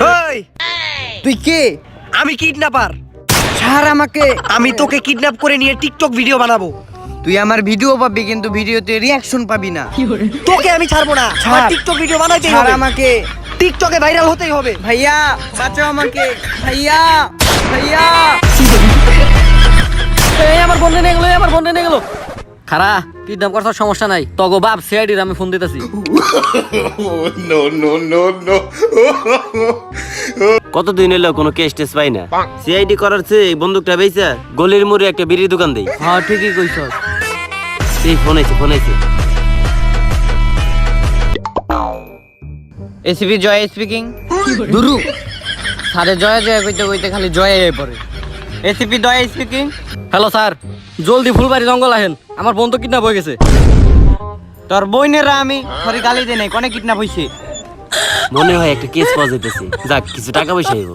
ওই তুই কে? আমি কিডন্যাপার। ছাড় আমাকে। আমি তোকে কিডন্যাপ করে নিয়ে টিকটক ভিডিও বানাবো। তুই আমার ভিডিও পাবি কিন্তু ভিডিওতে রিয়াকশন পাবি না। তোকে আমি ছাড়বো না, আমার ছাড়। টিকটক ভিডিও বানাইতেই ছাড় হবে। আমাকে। টিকটকে ভাইরাল হতেই হবে। ভাইয়া বাঁচাও আমাকে। ভাইয়া ভাইয়া। এই আমার বন্ধু নিয়ে গেলো, আমার বন্ধু নিয়ে গেলো। খারা কিডন্যাপ করার সমস্যা নাই, তগো বাপ সিআইডির আমি ফোন দিতেছি। No, no, no, no. কতদিন এলো কোনো কেস টেস পাই না। সিআইডি করার চেয়ে এই বন্দুকটা বেচা গলির মোড়ে একটা বিড়ির দোকান দেই। হ্যাঁ ঠিকই কইছ। এই ফোন আইছে। এসিপি জয় স্পিকিং। দুরু সারে জয় জয় কইতে কইতে খালি জয় হয়ে পড়ে। এসিপি জয় স্পিকিং। হ্যালো স্যার, জলদি ফুলবাড়ি জঙ্গল আহেন, আমার বন্ধু কিডন্যাপ হয়ে গেছে। তোর বইনেরা আমি সরি গালি দে নাই, কোনে কিডন্যাপ হইছে? মনে হয় একটা কেস পাওয়া যাইতেছে, যাক কিছু টাকা পয়সা আইবো।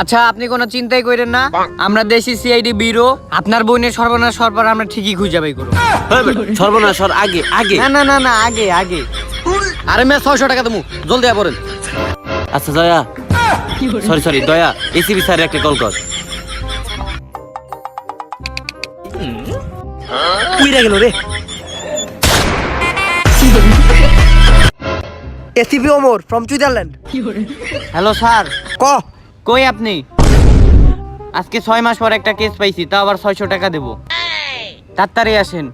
আচ্ছা আপনি কোনো চিন্তাই করেন না, আমরা দেশি সিআইডি ব্যুরো, আপনার বইনের সর্বনাশ সরবার আমরা ঠিকই খুঁজে বাই করব। হয় বেটা, সর্বনাশ হওয়ার আগে আগে। না না না না আগে আগে। আরে মেয়ে 600 টাকা দেবো, জলদি আয় পড়েন। আচ্ছা দয়া, সরি দয়া, এসিবি স্যার একটা কল কর। উইরা গেল রে। ACP Omar from Switzerland. Hello sir. ক কই আপনি? আজকে 6 মাস পর একটা কেস পাইছি, তা আবার 600 টাকা দেব, তাড়াতাড়ি আসেন।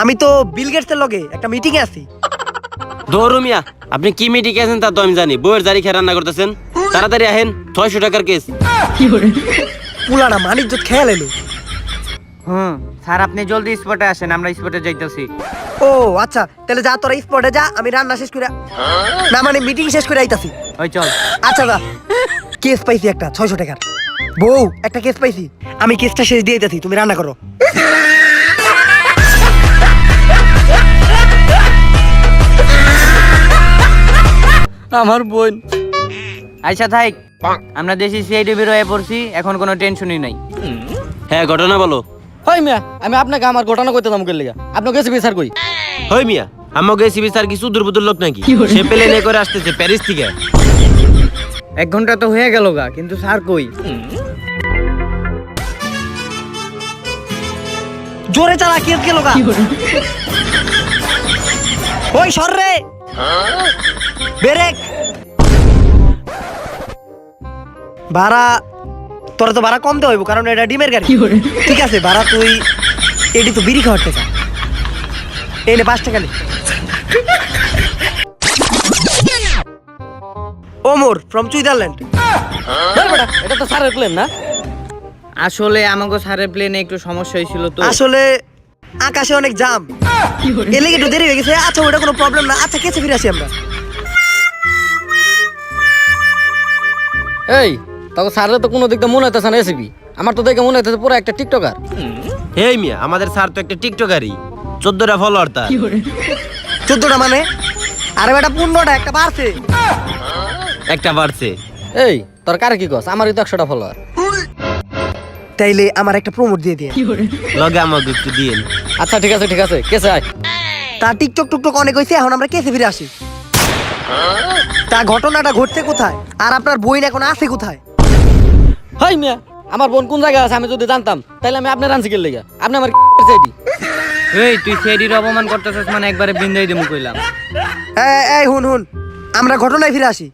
আমি তো বিল গেটসের লগে একটা মিটিং এ আছি। ধরু মিয়া, আপনি কি মিটিং আছেন তা তো আমি জানি। বউয়ের জারি খেয়ে রান্না করতেছেন, তাড়াতাড়ি আহেন, 600 টাকার কেস। পুলানা মানিজ্জত খেয়াল এলো। স্যার আপনি জলদি স্পটে আসেন, আমরা স্পটে যাইতেছি। ও আচ্ছা, তাহলে যা তোরা স্পটে যা, আমি রান্না শেষ করে না মানে মিটিং শেষ করে আইতাছি। ওই চল। আচ্ছা দা, কেস পাইছি একটা 600 টাকার। বউ একটা কেস পাইছি, আমি কেসটা শেষ দিয়ে দিতেছি, তুমি রান্না করো। আমার বোন। আচ্ছা থাক, আমরা দেশি সিআইডি ব্যুরো হয়ে পড়ছি, এখন কোনো টেনশনই নাই। হ্যাঁ ঘটনা বলো। হয় মিয়া, আমি আপনাকে আমার ঘটনা কইতে দাম কইলে আপনাকে এসিপি স্যার কই। হয় মিয়া, আমাকে এসিবি স্যার কি সুদূরবুদুর লোক নাকি? সে প্লেনে করে আসতেছে প্যারিস থেকে। 1 ঘন্টা তো হয়ে গেল গা, কিন্তু স্যার কই? জোরে চালা, কেস গেল গা। ওই সর রে, ব্রেক। ভাড়া তোরা তো ভাড়া কমতে হইব, কারণ এটা ডিমের গাড়ি। ঠিক আছে, ভাড়া তুই এটি তো বিড়ি খাওয়ার টাকা, এই নে 5 টাকা নে। Omar from Switzerland. এটা তো স্যারের প্লেন না? আসলে আমাকে স্যারের প্লেনে একটু সমস্যা হয়েছিল তো। আসলে আকাশে অনেক জাম, এলে একটু দেরি হয়ে গেছে। আচ্ছা ওটা কোনো প্রবলেম না। আচ্ছা কেসে ফিরে আসি আমরা। এই তখন স্যারের তো কোনো দিক দিয়ে মনে হইতেছে না এসিপি, আমার তো দেখে মনে হইতেছে পুরো একটা টিকটকার। হেই মিয়া, আমাদের স্যার তো একটা টিকটকারই, 14টা ফলোয়ার তার। 14টা মানে? আরে বেটা 15টা, একটা বাড়ছে। একটা বাড়ছে। এই তোর কারে কি কস? আমারই তো 100টা ফলোয়ার। তাইলে আমার একটা প্রমোট দিয়ে দিয়ে। লগে আমাকে একটু দিয়েন। আচ্ছা ঠিক আছে কেসে আয়। তা টিকটক টুকটক অনেক হয়েছে, এখন আমরা কেসে ফিরে আসি। তা ঘটনাটা ঘটছে কোথায়, আর আপনার বোন এখন আছে কোথায়? হয় মিয়া, আমার বোন কোন জায়গায় আছে আমি যদি জানতাম তাহলে আমি আপনার আনছি গেলে আপনি আমার চাইদি। এই তুই সিআইডির অপমান করতেছিস মানে একবারে বিন্দাই দেবো কইলাম। এই হুন আমরা ঘটনায় ফিরে আসি।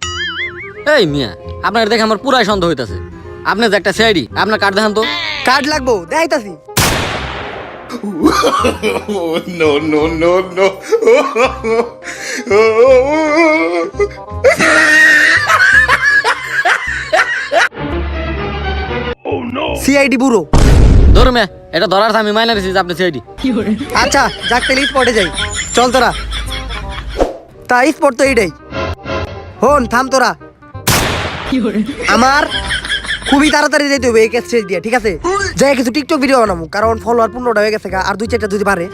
এই মিয়া, আপনার দেখে আমার পুরাই সন্দেহ হইতাছে। আপনি যে একটা সিআইডি, আপনার কার্ড দেখান তো। কার্ড লাগবো, দেখাইতাছি। Oh, no, no, no, no. CID bureau. ধরো মিয়া, এটা ধরার আমি মাইনা দিছি যে আপনি সিআইডি। আচ্ছা যাক, তাহলে স্পটে যাই, চল তোরা। তা স্পট তো এইটাই। হন থাম তোরা, আমার খুবই তাড়াতাড়ি যেতে হবে এই কেস শেষ দিয়ে। ঠিক আছে, যাই কিছু টিকটক ভিডিও বানাবো, কারণ ফলোয়ার 15টা হয়ে গেছে, আর 2-4টা যদি পারে।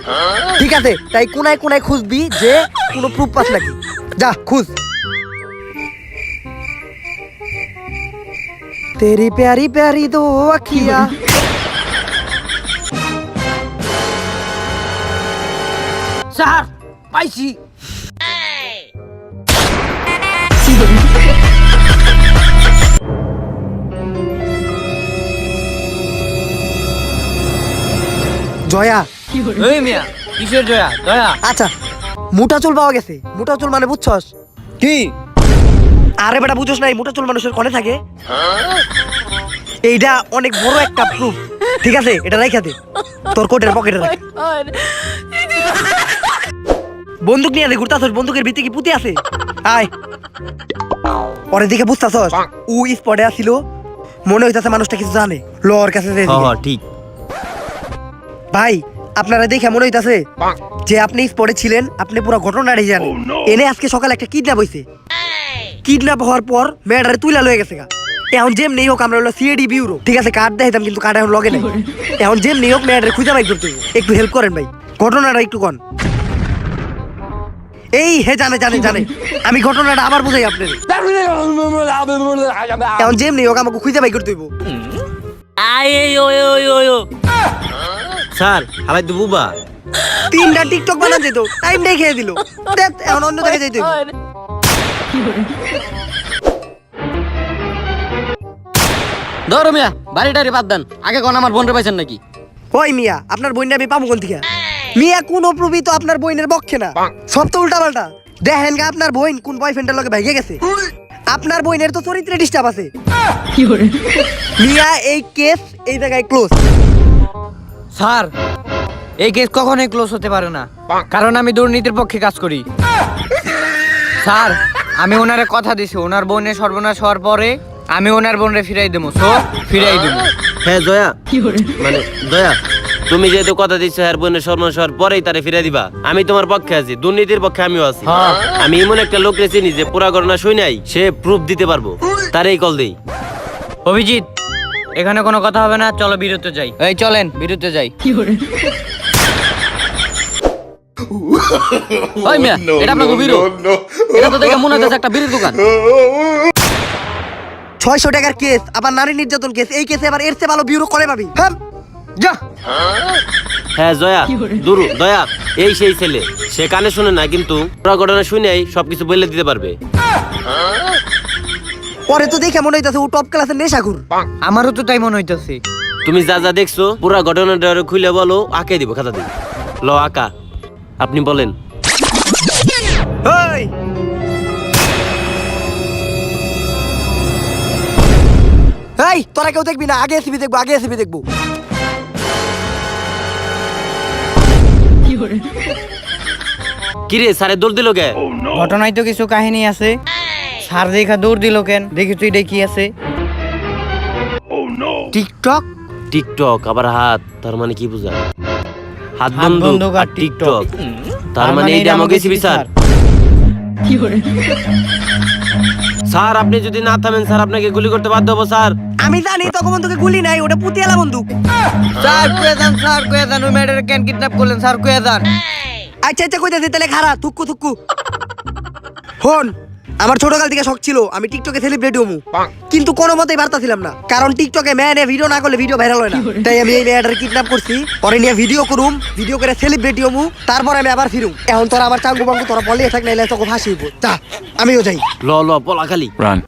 ঠিক আছে, তাই কোনায় কোনায় খুঁজবি যে কোনো প্রুফ পাস নাকি। যা খুঁজ। তেরি প্যারি প্যারি দো আখিয়া। স্যার পাইছি। জয়া। ওই মিয়া কিসের জয়া দয়া? আচ্ছা, মোটা চুল পাওয়া গেছে। মোটা চুল মানে বুঝছস? কি? আরে বেটা বুঝছস নাই, মোটা চুল মানুষের কনে থাকে। এইটা অনেক বড় একটা প্রুফ, ঠিক আছে? এটা রাইখা দে তোর কোটের পকেটে রাখ। বন্দুক নিয়ে আলে ঘুরতাছস, বন্দুকের ভিতরে কি পুঁতি আছে? আয়, পরে দেখে বুঝতাছস ও স্পটে আসিল, মনে হইতাছে মানুষটা কিছু জানে। লর কাছে যাই হ্যাঁ হ্যাঁ ঠিক। ভাই আপনারা দেখে মনে হইতাছে যে আপনি স্পটে ছিলেন, আপনি পুরো ঘটনাটাই জানেন। এনে আজকে সকালে একটা কিডন্যাপ হইছে। কিডন্যাপ হওয়ার পর মেয়েটারে তুইলা লয়ে গেছে গা। এখন যেমনি হোক আমরা হলো সিআইডি বিউরো, ঠিক আছে? কার্ড দেখাইতাম কিন্তু কার্ড এখন লগে নাই। এখন যেমনি হোক মেয়েটারে খুঁজে বাই করতে হবে। একটু হেল্প করেন ভাই, ঘটনাটা একটু কন। এই হে জানে জানে জানে, আমি ঘটনাটা আবার বুঝাই আপনার। এখন যেমনি হোক আমাকে খুঁজে বাই করতে হইব। স্যার হালাই তো বুবা। 3টা টিকটক বানান যেত, টাইমটাই খেয়ে দিল। দেখ এখন অন্য জায়গায় যাইতে হইব। ধরো মিয়া, বাড়িটারি বাদ দেন, আগে কোন আমার বোনরে পাইছেন নাকি? ওই মিয়া, আপনার বইনটা আমি পাবো কোন থেকে? মিয়া কোনো প্রুফই তো আপনার বইনের পক্ষে না, সব তো উল্টা পাল্টা। দেখেন গা আপনার বইন কোন বয়ফ্রেন্ডের লগে ভাইগে গেছে। আপনার বইনের তো চরিত্রে ডিস্টার্ব আছে। মিয়া এই কেস এই জায়গায় ক্লোজ। স্যার এই কেস কখনোই ক্লোজ হতে পারে না, কারণ আমি দুর্নীতির পক্ষে কাজ করি। স্যার আমি ওনারে কথা দিছি, ওনার বোনের সর্বনাশ হওয়ার পরে আমি ওনার বোনরে ফিরাই দেবো। সো ফিরাই দেবো। হ্যাঁ জয়া, মানে দয়া, তুমি যেহেতু কথা দিচ্ছ হ্যার বোনের সর্বনাশ হওয়ার পরেই তারে ফিরে দিবা, আমি তোমার পক্ষে আছি, দুর্নীতির পক্ষে আমিও আছি। হ্যাঁ। আমি এমন একটা লোক চিনি যে পুরা ঘটনা শুই নাই, সে প্রুফ দিতে পারবো, তারই কল দেই। অভিজিৎ এখানে কোনো কথা হবে না, চলো বিরতে যাই। এই চলেন বিরতে যাই। ওই মিয়া, এটা আপনার বিরো? এটা তো দেখে মনে হচ্ছে একটা বিড়ির দোকান। 600 টাকার কেস, আবার নারী নির্যাতন কেস, এই কেসে আবার এর চেয়ে ভালো বিউরো করে পাবি। হ্যাঁ যা। হ্যাঁ জয়া, দুরু দয়া, এই সেই ছেলে, সে কানে শুনে না কিন্তু পুরা ঘটনা শুনেই সবকিছু বলে দিতে পারবে। পরে তো দেখে মনে হইতাছে ও টপ ক্লাসের নেশাখুর। আমারও তো তাই মনে হইতেছে। তুমি যা যা দেখছো পুরা ঘটনাটা খুলে বলো, আঁকে দিব খাতা দিব। ল আঁকা, আপনি বলেন। এই এই তোরা কেউ দেখবি না, আগে এসিবি দেখবো, আগে এসিবি দেখবো। কিরে স্যারে দৌড় দিল কে? ঘটনায় তো কিছু কাহিনী আছে। স্যার দেখা দৌড় দিল কেন? দেখি তুই দেখি আছে টিকটক। টিকটক আবার হাত, তার মানে কি বুঝা? হাত হাত বন্দুক বন্দুক আর আর টিকটক, টিকটক। তার মানে এইটা আমাকে সিবি স্যার। স্যার আপনি যদি না থামেন স্যার আপনাকে গুলি করতে বাধ্য হবো স্যার। আমি জানি তখন বন্ধুকে গুলি নাই, ওটা পুতিয়ালা বন্দুক। স্যার কয়ে যান, স্যার কয়ে যান, ওই মেয়েটারে কেন কিডন্যাপ করলেন? স্যার কয়ে যান। আচ্ছা আচ্ছা কইতাছি তাহলে খারা থুক্কু থুক্কু। হন, আমার ছোটকাল থেকে শখ ছিল আমি টিকটকে সেলিব্রিটি হমু, কিন্তু কোনো মতেই পারতাছিলাম না, কারণ টিকটকে মেয়ে ভিডিও না করলে ভিডিও ভাইরাল হয় না। তাই আমি এই মেয়েটারে কিডন্যাপ করছি, পরে নিয়ে ভিডিও করুম, ভিডিও করে সেলিব্রিটি হমু, তারপর আমি আবার ফিরুম। এখন তোরা আমার চাঙ্গু বাঙ্গু তোরা বলিয়ে থাক, নাইলে তোকে ফাঁসিব। তা আমিও যাই। ল ল পলা খালি। Run.